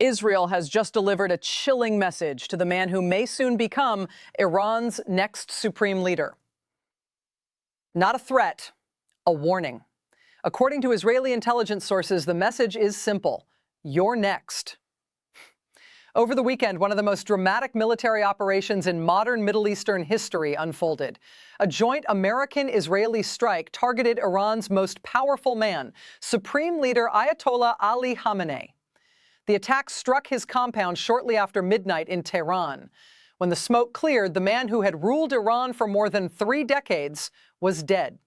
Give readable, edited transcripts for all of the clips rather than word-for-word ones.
Israel has just delivered a chilling message to the man who may soon become Iran's next supreme leader. Not a threat, a warning. According to Israeli intelligence sources, the message is simple: you're next. Over the weekend, one of the most dramatic military operations in modern Middle Eastern history unfolded. A joint American-Israeli strike targeted Iran's most powerful man, Supreme Leader Ayatollah Ali Khamenei. The attack struck his compound shortly after midnight in Tehran. When the smoke cleared, the man who had ruled Iran for more than 3 decades was dead.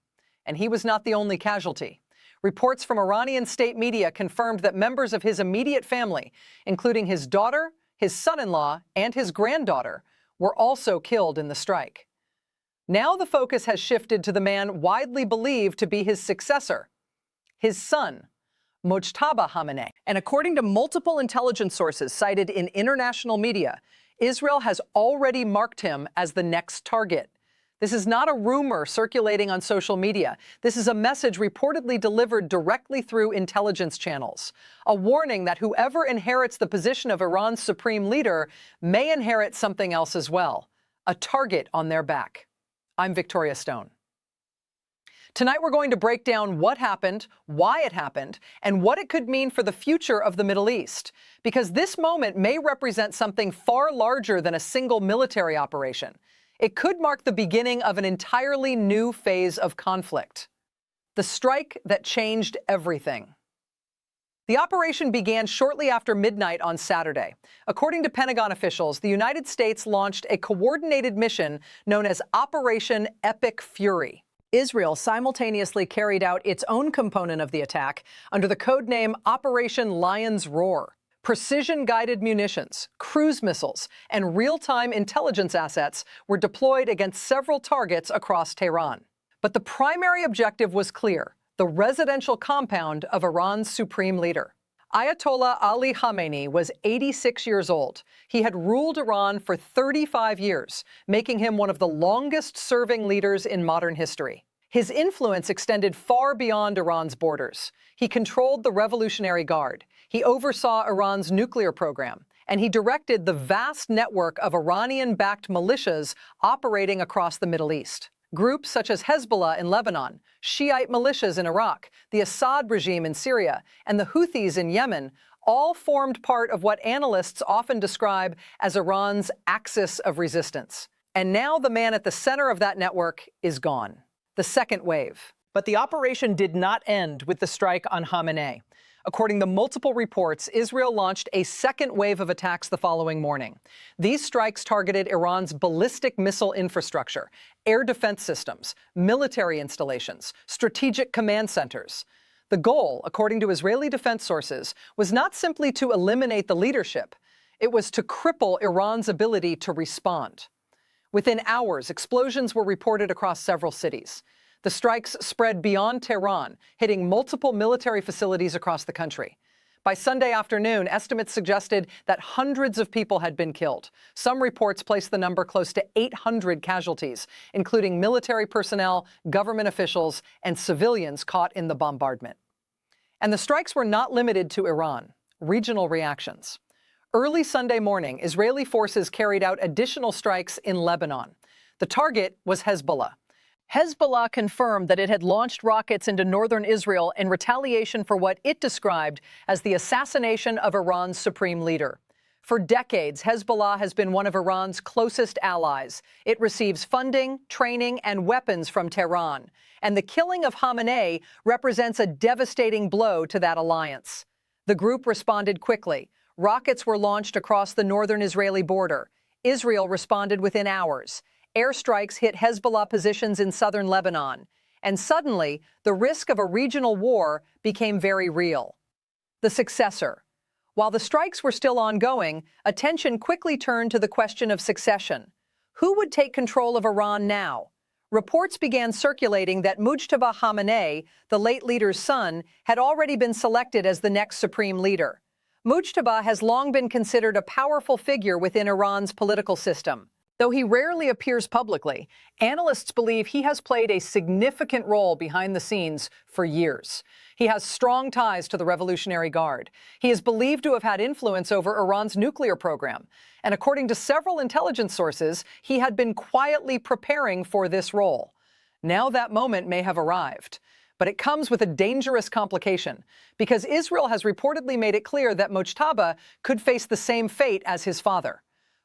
And he was not the only casualty. Reports from Iranian state media confirmed that members of his immediate family, including his daughter, his son-in-law, and his granddaughter, were also killed in the strike. Now the focus has shifted to the man widely believed to be his successor, his son, Mojtaba Khamenei. And according to multiple intelligence sources cited in international media, Israel has already marked him as the next target. This is not a rumor circulating on social media. This is a message reportedly delivered directly through intelligence channels. A warning that whoever inherits the position of Iran's supreme leader may inherit something else as well, a target on their back. I'm Victoria Stone. Tonight we're going to break down what happened, why it happened, and what it could mean for the future of the Middle East. Because this moment may represent something far larger than a single military operation. It could mark the beginning of an entirely new phase of conflict. The strike that changed everything. The operation began shortly after midnight on Saturday. According to Pentagon officials, the United States launched a coordinated mission known as Operation Epic Fury. Israel simultaneously carried out its own component of the attack under the codename Operation Lion's Roar. Precision-guided munitions, cruise missiles, and real-time intelligence assets were deployed against several targets across Tehran. But the primary objective was clear: the residential compound of Iran's supreme leader. Ayatollah Ali Khamenei was 86 years old. He had ruled Iran for 35 years, making him one of the longest-serving leaders in modern history. His influence extended far beyond Iran's borders. He controlled the Revolutionary Guard. He oversaw Iran's nuclear program, and he directed the vast network of Iranian-backed militias operating across the Middle East. Groups such as Hezbollah in Lebanon, Shiite militias in Iraq, the Assad regime in Syria, and the Houthis in Yemen all formed part of what analysts often describe as Iran's axis of resistance. And now the man at the center of that network is gone. The second wave. But the operation did not end with the strike on Khamenei. According to multiple reports, Israel launched a second wave of attacks the following morning. These strikes targeted Iran's ballistic missile infrastructure, air defense systems, military installations, strategic command centers. The goal, according to Israeli defense sources, was not simply to eliminate the leadership. It was to cripple Iran's ability to respond. Within hours, explosions were reported across several cities. The strikes spread beyond Tehran, hitting multiple military facilities across the country. By Sunday afternoon, estimates suggested that hundreds of people had been killed. Some reports placed the number close to 800 casualties, including military personnel, government officials, and civilians caught in the bombardment. And the strikes were not limited to Iran. Regional reactions. Early Sunday morning, Israeli forces carried out additional strikes in Lebanon. The target was Hezbollah. Hezbollah confirmed that it had launched rockets into northern Israel in retaliation for what it described as the assassination of Iran's supreme leader. For decades, Hezbollah has been one of Iran's closest allies. It receives funding, training, and weapons from Tehran. And the killing of Khamenei represents a devastating blow to that alliance. The group responded quickly. Rockets were launched across the northern Israeli border. Israel responded within hours. Airstrikes hit Hezbollah positions in southern Lebanon. And suddenly, the risk of a regional war became very real. The successor. While the strikes were still ongoing, attention quickly turned to the question of succession. Who would take control of Iran now? Reports began circulating that Mojtaba Khamenei, the late leader's son, had already been selected as the next supreme leader. Mojtaba has long been considered a powerful figure within Iran's political system. Though he rarely appears publicly, analysts believe he has played a significant role behind the scenes for years. He has strong ties to the Revolutionary Guard. He is believed to have had influence over Iran's nuclear program. And according to several intelligence sources, he had been quietly preparing for this role. Now that moment may have arrived. But it comes with a dangerous complication, because Israel has reportedly made it clear that Mojtaba could face the same fate as his father.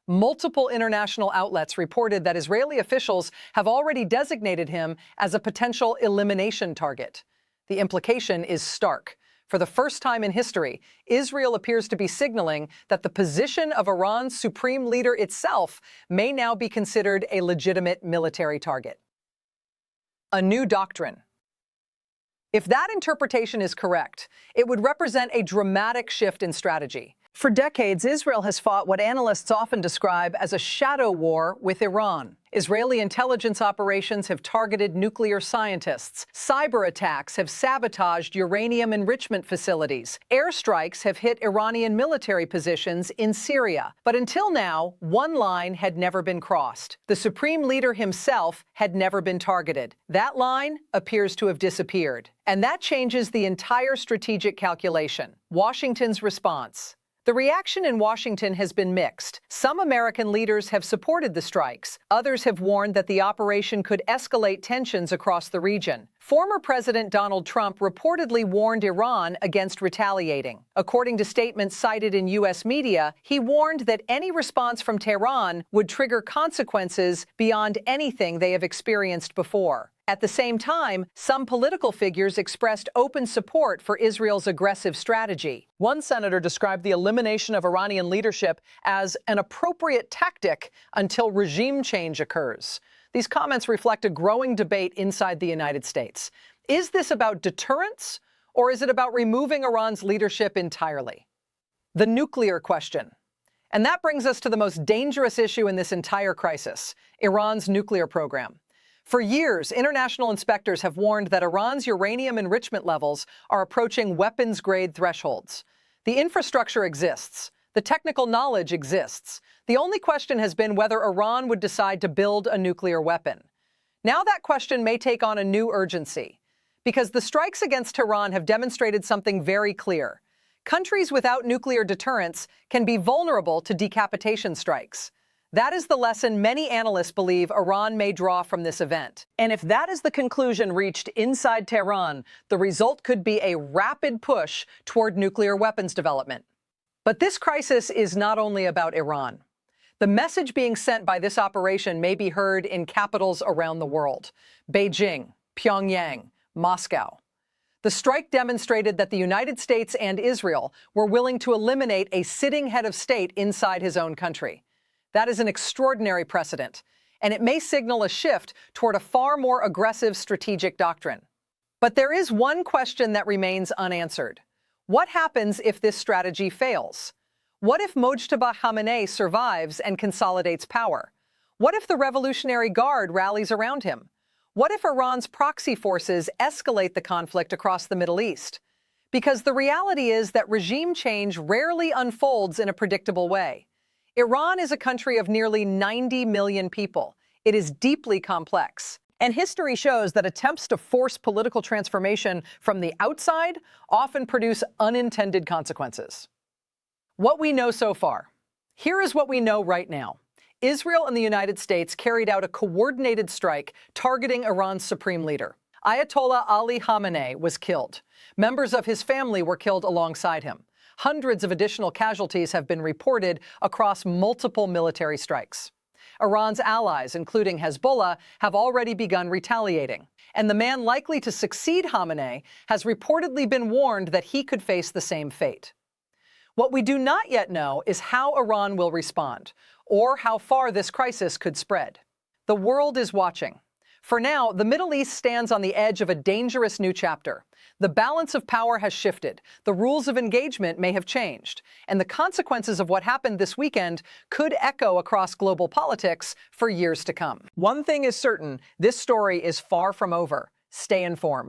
Multiple international outlets reported that Israeli officials have already designated him as a potential elimination target. The implication is stark. For the first time in history, Israel appears to be signaling that the position of Iran's supreme leader itself may now be considered a legitimate military target. A new doctrine. If that interpretation is correct, it would represent a dramatic shift in strategy. For decades, Israel has fought what analysts often describe as a shadow war with Iran. Israeli intelligence operations have targeted nuclear scientists. Cyber attacks have sabotaged uranium enrichment facilities. Airstrikes have hit Iranian military positions in Syria. But until now, one line had never been crossed. The supreme leader himself had never been targeted. That line appears to have disappeared. And that changes the entire strategic calculation. Washington's response. The reaction in Washington has been mixed. Some American leaders have supported the strikes. Others have warned that the operation could escalate tensions across the region. Former President Donald Trump reportedly warned Iran against retaliating. According to statements cited in U.S. media, he warned that any response from Tehran would trigger consequences beyond anything they have experienced before. At the same time, some political figures expressed open support for Israel's aggressive strategy. One senator described the elimination of Iranian leadership as an appropriate tactic until regime change occurs. These comments reflect a growing debate inside the United States. Is this about deterrence, or is it about removing Iran's leadership entirely? The nuclear question. And that brings us to the most dangerous issue in this entire crisis, Iran's nuclear program. For years, international inspectors have warned that Iran's uranium enrichment levels are approaching weapons-grade thresholds. The infrastructure exists. The technical knowledge exists. The only question has been whether Iran would decide to build a nuclear weapon. Now that question may take on a new urgency, because the strikes against Tehran have demonstrated something very clear. Countries without nuclear deterrence can be vulnerable to decapitation strikes. That is the lesson many analysts believe Iran may draw from this event. And if that is the conclusion reached inside Tehran, the result could be a rapid push toward nuclear weapons development. But this crisis is not only about Iran. The message being sent by this operation may be heard in capitals around the world: Beijing, Pyongyang, Moscow. The strike demonstrated that the United States and Israel were willing to eliminate a sitting head of state inside his own country. That is an extraordinary precedent, and it may signal a shift toward a far more aggressive strategic doctrine. But there is one question that remains unanswered. What happens if this strategy fails? What if Mojtaba Khamenei survives and consolidates power? What if the Revolutionary Guard rallies around him? What if Iran's proxy forces escalate the conflict across the Middle East? Because the reality is that regime change rarely unfolds in a predictable way. Iran is a country of nearly 90 million people. It is deeply complex. And history shows that attempts to force political transformation from the outside often produce unintended consequences. What we know so far. Here is what we know right now. Israel and the United States carried out a coordinated strike targeting Iran's supreme leader. Ayatollah Ali Khamenei was killed. Members of his family were killed alongside him. Hundreds of additional casualties have been reported across multiple military strikes. Iran's allies, including Hezbollah, have already begun retaliating. And the man likely to succeed Khamenei has reportedly been warned that he could face the same fate. What we do not yet know is how Iran will respond, or how far this crisis could spread. The world is watching. For now, the Middle East stands on the edge of a dangerous new chapter. The balance of power has shifted, the rules of engagement may have changed, and the consequences of what happened this weekend could echo across global politics for years to come. One thing is certain, this story is far from over. Stay informed.